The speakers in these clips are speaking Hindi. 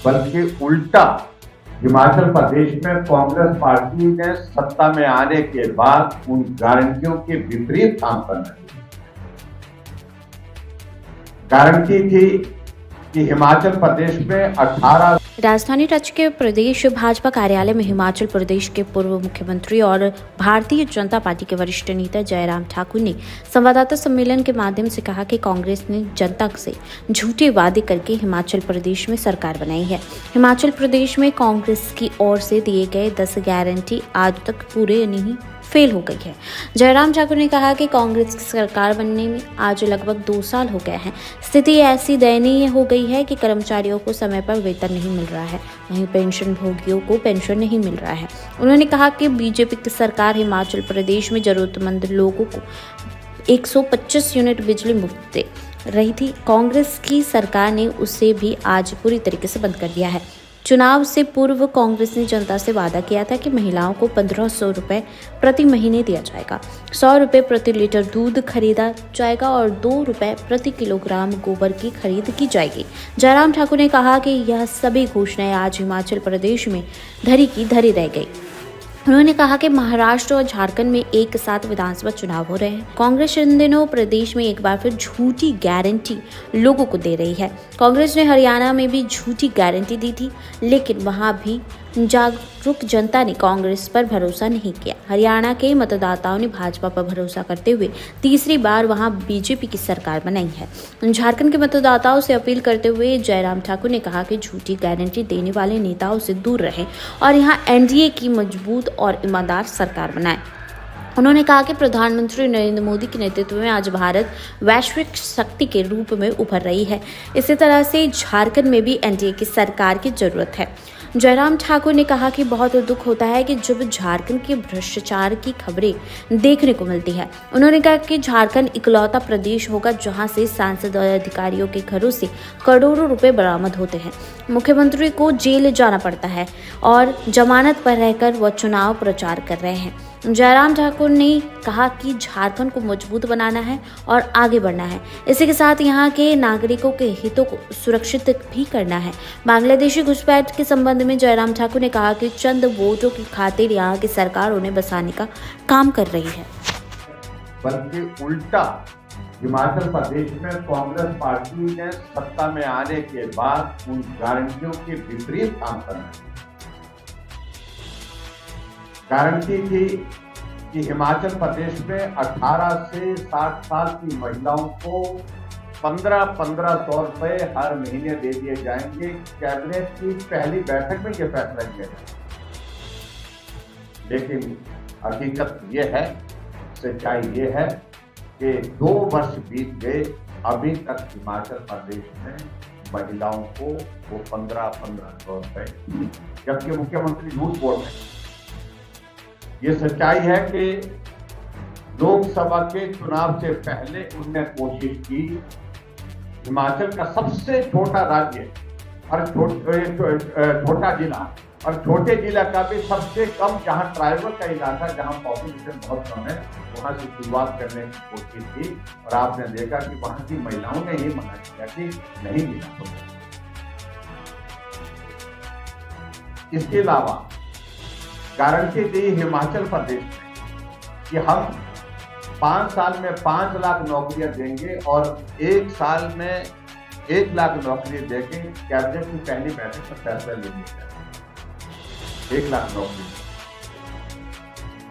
बल्कि उल्टा हिमाचल प्रदेश में कांग्रेस पार्टी ने सत्ता में आने के बाद उन गारंटियों के विपरीत काम करना चाहिए। गारंटी थी कि हिमाचल प्रदेश में 18 राजधानी राज्य के प्रदेश भाजपा कार्यालय में हिमाचल प्रदेश के पूर्व मुख्यमंत्री और भारतीय जनता पार्टी के वरिष्ठ नेता जयराम ठाकुर ने संवाददाता सम्मेलन के माध्यम से कहा कि कांग्रेस ने जनता से झूठे वादे करके हिमाचल प्रदेश में सरकार बनाई है। हिमाचल प्रदेश में कांग्रेस की ओर से दिए गए 10 गारंटी आज तक पूरे नहीं फेल हो गई है। जयराम ठाकुर ने कहा कि कांग्रेस की सरकार बनने में आज लगभग 2 साल हो गए हैं। स्थिति ऐसी दयनीय हो गई है कि कर्मचारियों को समय पर वेतन नहीं मिल रहा है, वहीं पेंशन भोगियों को पेंशन नहीं मिल रहा है। उन्होंने कहा कि बीजेपी की सरकार हिमाचल प्रदेश में जरूरतमंद लोगों को 125 यूनिट बिजली मुफ्त दे रही थी। कांग्रेस की सरकार ने उसे भी आज पूरी तरीके से बंद कर दिया है। चुनाव से पूर्व कांग्रेस ने जनता से वादा किया था कि महिलाओं को 1500 रुपए प्रति महीने दिया जाएगा, 100 रुपए प्रति लीटर दूध खरीदा जाएगा और 2 रुपए प्रति किलोग्राम गोबर की खरीद की जाएगी। जयराम ठाकुर ने कहा कि यह सभी घोषणाएं आज हिमाचल प्रदेश में धरी की धरी रह गई। उन्होंने कहा कि महाराष्ट्र और झारखंड में एक साथ विधानसभा चुनाव हो रहे हैं। कांग्रेस इन दिनों प्रदेश में एक बार फिर झूठी गारंटी लोगों को दे रही है। कांग्रेस ने हरियाणा में भी झूठी गारंटी दी थी, लेकिन वहां भी जागरूक जनता ने कांग्रेस पर भरोसा नहीं किया। हरियाणा के मतदाताओं ने भाजपा पर भरोसा करते हुए तीसरी बार वहां बीजेपी की सरकार बनाई है। झारखंड के मतदाताओं से अपील करते हुए जयराम ठाकुर ने कहा कि झूठी गारंटी देने वाले नेताओं से दूर रहें और यहां एनडीए की मजबूत और ईमानदार सरकार बनाएं। उन्होंने कहा कि प्रधानमंत्री नरेंद्र मोदी के नेतृत्व में आज भारत वैश्विक शक्ति के रूप में उभर रही है। इसी तरह से झारखंड में भी एनडीए की सरकार की जरूरत है। जयराम ठाकुर ने कहा कि बहुत दुख होता है कि जब झारखंड के भ्रष्टाचार की खबरें देखने को मिलती है। उन्होंने कहा कि झारखंड इकलौता प्रदेश होगा जहां से सांसद और अधिकारियों के घरों से करोड़ों रुपए बरामद होते हैं। मुख्यमंत्री को जेल जाना पड़ता है और जमानत पर रहकर वह चुनाव प्रचार कर रहे हैं। जयराम ठाकुर ने कहा कि झारखंड को मजबूत बनाना है और आगे बढ़ना है। इसी के साथ यहाँ के नागरिकों के हितों को सुरक्षित भी करना है। बांग्लादेशी घुसपैठ के संबंध में जयराम ठाकुर ने कहा कि चंद वोटों की खातिर यहाँ की सरकार उन्हें बसाने का काम कर रही है, बल्कि उल्टा हिमाचल प्रदेश में कांग्रेस पार्टी ने सत्ता में आने के बाद उन गारंटियों के विपरीत काम करना है। गारंटी थी कि हिमाचल प्रदेश में 18 से 60 साल की महिलाओं को 1500 रुपए हर महीने दे दिए जाएंगे। कैबिनेट की पहली बैठक में यह फैसला किया गया, लेकिन हकीकत यह है, सच्चाई ये है कि 2 वर्ष बीत गए, अभी तक हिमाचल प्रदेश में महिलाओं को वो 1500 रुपए, जबकि मुख्यमंत्री झूठ बोल रहे हैं। ये सच्चाई है कि लोकसभा के चुनाव से पहले उनने कोशिश की हिमाचल का सबसे छोटा राज्य और छोटा जिला और छोटे जिला का भी सबसे कम, जहां ट्राइबल का इलाका, जहां पॉपुलेशन बहुत कम है, वहां से शुरुआत करने की कोशिश की और आपने देखा कि वहां की महिलाओं ने ही मना किया कि नहीं मिला। इसके अलावा गारंटी दी हिमाचल प्रदेश में कि हम 5 साल में 5 लाख नौकरियां देंगे और 1 साल में 1 लाख नौकरी देंगे। कैबिनेट की पहली बैठक में फैसला ले लिया गया 1 लाख नौकरी।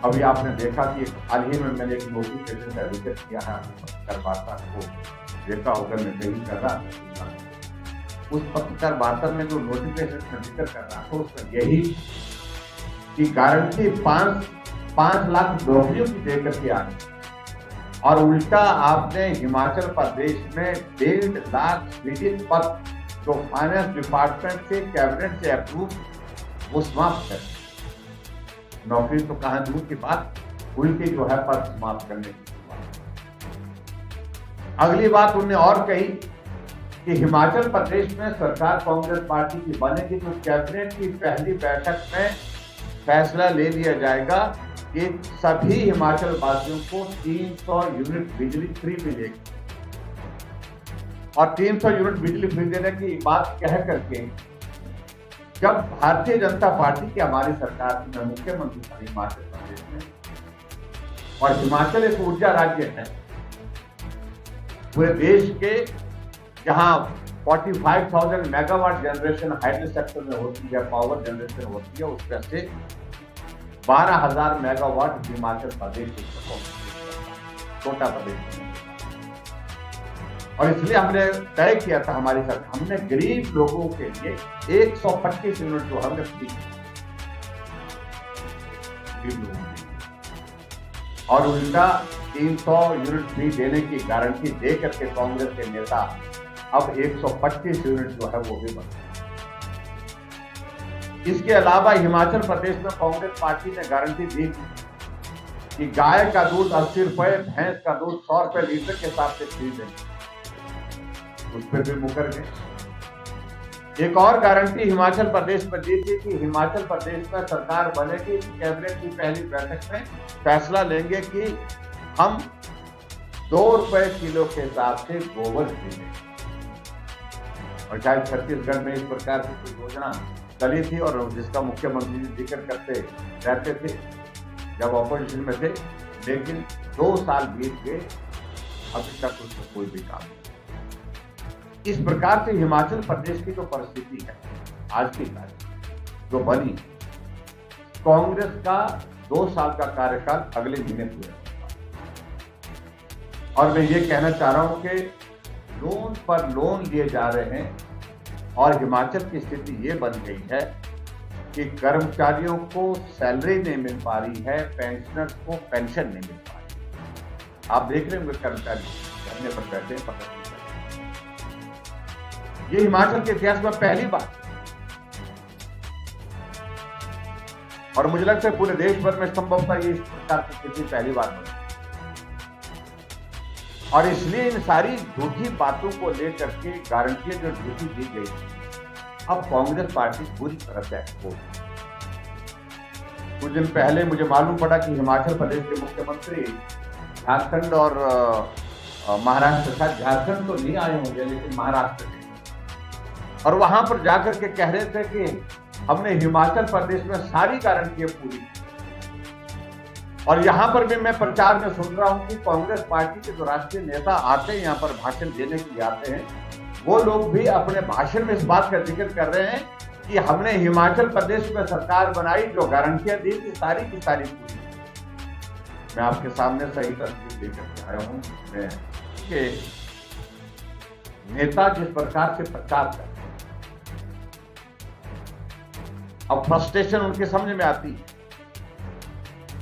अभी आपने देखा कि हाल ही में मैंने एक नोटिफिकेशन का जिक्र किया है, पत्रकार वार्ता को देखा होगा, मैं कहीं कर रहा था। उस पत्रकार वार्ता में जो नोटिफिकेशन का जिक्र कर रहा था उसका यही कि गारंटी 5 लाख नौकरियों की देकर के आने, और उल्टा आपने हिमाचल प्रदेश में 1.5 लाख सृजित पद जो फाइनेंस डिपार्टमेंट से, कैबिनेट से अप्रूव, वो समाप्त कर। नौकरी तो कहां दूर की बात, उल्टी जो है पद समाप्त करने की बात। अगली बात उन्होंने और कही कि हिमाचल प्रदेश में सरकार कांग्रेस पार्टी की बनेगी तो कैबिनेट की पहली बैठक में फैसला ले लिया जाएगा कि सभी हिमाचल वासियों को 300 यूनिट बिजली फ्री मिलेगी। और 300 यूनिट बिजली फ्री देने की बात कह करके जब भारतीय जनता पार्टी की हमारी सरकार थी, मैं मुख्यमंत्री था हिमाचल प्रदेश में, और हिमाचल एक ऊर्जा राज्य है पूरे देश के, जहां 45,000 मेगावाट जनरेशन हाइड्रो सेक्टर में होती है, पावर जनरेशन होती है, उसमें से 12,000 मेगावाट हिमाचल प्रदेश छोटा प्रदेश है। और इसलिए हमने तय किया था, हमारी सरकार, हमने गरीब लोगों के लिए 125 यूनिट जो हमने फ्री और उनका 300 यूनिट फ्री देने की गारंटी दे करके कांग्रेस के नेता अब 125 यूनिट जो है वो भी बने। इसके अलावा हिमाचल प्रदेश में कांग्रेस पार्टी ने गारंटी दी कि गाय का दूध 80 रुपए, भैंस का दूध 100 रुपए लीटर के हिसाब से खरीदेंगे, उस पर भी मुकर गए। एक और गारंटी हिमाचल प्रदेश में दी थी कि हिमाचल प्रदेश में सरकार बनेगी, कैबिनेट की पहली बैठक में फैसला लेंगे कि हम 2 रुपए किलो के हिसाब से गोबर खरीदेंगे। और शायद छत्तीसगढ़ में इस प्रकार की कोई योजना चली थी और जिसका मुख्यमंत्री जी जिक्र करते रहते थे जब ऑपोजिशन में थे, लेकिन 2 साल बीत गए, अभी तक उसमें कोई भी काम नहीं। इस प्रकार से हिमाचल प्रदेश की जो परिस्थिति है आज की तारीख जो बनी, कांग्रेस का 2 साल का कार्यकाल अगले महीने पूरा होगा। और मैं ये कहना चाह रहा हूं कि लोन पर लोन लिए जा रहे हैं और हिमाचल की स्थिति ये बन गई है कि कर्मचारियों को सैलरी नहीं मिल पा रही है, पेंशनर्स को पेंशन नहीं मिल पा रही। आप देख रहे होंगे कर्मचारी धरने पर बैठे हैं, पता नहीं। ये हिमाचल के इतिहास में पहली बार, और मुझे लगता है पूरे देश भर में संभवतः ये इस प्रकार की स्थिति पहली बार बनी। और इसलिए इन सारी झूठी बातों को लेकर के गारंटियां जो झूठी दी गई, अब कांग्रेस पार्टी पूरी तरह से एक्सपोज। कुछ दिन पहले मुझे मालूम पड़ा कि हिमाचल प्रदेश के मुख्यमंत्री झारखंड और महाराष्ट्र, शायद झारखंड तो नहीं आए होंगे लेकिन महाराष्ट्र के, और वहां पर जाकर के कह रहे थे कि हमने हिमाचल प्रदेश में सारी गारंटियां पूरी। और यहां पर भी मैं प्रचार में सुन रहा हूं कि कांग्रेस पार्टी के जो राष्ट्रीय नेता आते हैं, यहां पर भाषण देने के लिए आते हैं, वो लोग भी अपने भाषण में इस बात का जिक्र कर रहे हैं कि हमने हिमाचल प्रदेश में सरकार बनाई, जो गारंटियां दी थी सारी की सारी पूरी। मैं आपके सामने सही तस्वीर लेकर के आया हूं कि नेता जिस प्रकार से प्रचार कर, अब फ्रस्ट्रेशन उनके समझ में आती है।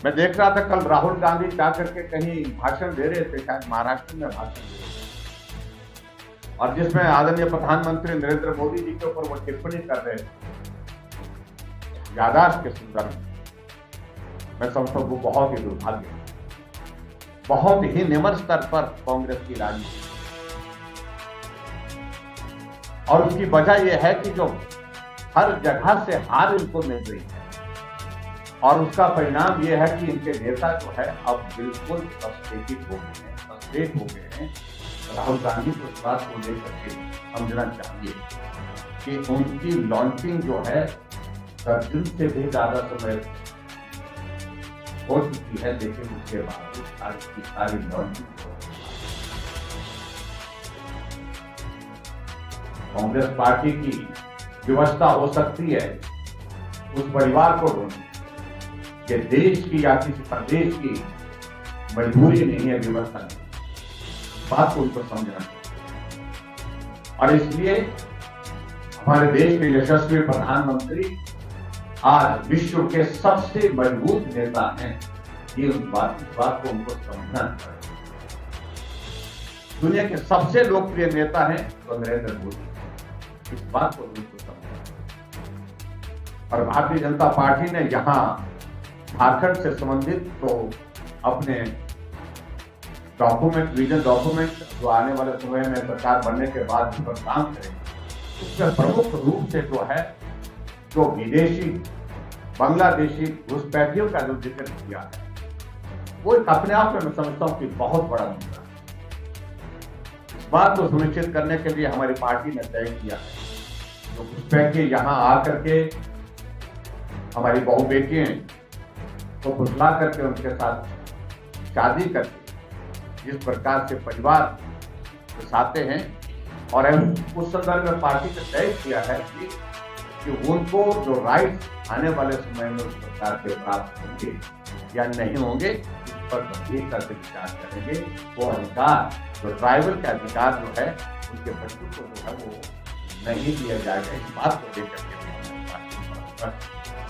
मैं देख रहा था कल राहुल गांधी जाकर के कहीं भाषण दे रहे थे, शायद महाराष्ट्र में भाषण दे रहे थे, और जिसमें आदरणीय प्रधानमंत्री नरेंद्र मोदी जी के ऊपर वो टिप्पणी कर रहे थे याददाश्त के संदर्भ में। मैं समझता हूं वो बहुत ही दुर्भाग्य, बहुत ही निम्न स्तर पर कांग्रेस की राजनीति, और उसकी वजह यह है कि जो हर जगह से हार इनको मिल रही है, और उसका परिणाम यह है कि इनके नेता जो है अब बिल्कुल फ्रस्ट्रेटेड हो गए हैं, फ्रस्ट्रेट हो गए हैं। राहुल गांधी को इस बात को लेकर के समझना चाहिए कि उनकी लॉन्चिंग जो है दर्जन से भी ज्यादा समय हो चुकी है, लेकिन उसके बाद आज की सारी लॉन्चिंग कांग्रेस पार्टी की व्यवस्था हो सकती है उस परिवार को ढूंढ, ये देश की या किसी प्रदेश की मजबूरी नहीं है व्यवस्था नहीं, बात को उनको समझना चाहिए। और इसलिए हमारे देश के यशस्वी प्रधानमंत्री आज विश्व के सबसे मजबूत नेता हैं, ये इस बात को उनको समझना चाहिए। दुनिया के सबसे लोकप्रिय नेता हैं तो नरेंद्र मोदी, इस बात को उनको समझना। और भारतीय जनता पार्टी ने यहाँ झारखंड से संबंधित तो अपने डॉक्यूमेंट, विजन डॉक्यूमेंट जो आने वाले समय में सरकार बनने के बाद उस पर काम करेंगे, उसमें प्रमुख रूप से जो है जो विदेशी बांग्लादेशी घुसपैठियों का जो जिक्र किया है, वो अपने आप में मैं समझता हूं कि बहुत बड़ा मुद्दा है। इस बात को सुनिश्चित करने के लिए हमारी पार्टी ने तय किया है जो घुसपैठिए यहाँ आकर के हमारी बहू बेटियां को फुसला करके उनके साथ शादी करके जिस प्रकार से परिवार बसाते हैं, और उस संदर्भ में पार्टी ने तय किया है कि उनको जो राइट्स आने वाले समय में उस प्रकार के प्राप्त होंगे या नहीं होंगे, इस पर गंभीरता से विचार करेंगे। वो अधिकार जो ट्राइबल के अधिकार जो है उनके बच्चों को जो है वो नहीं दिया जाएगा, इस बात को लेकर के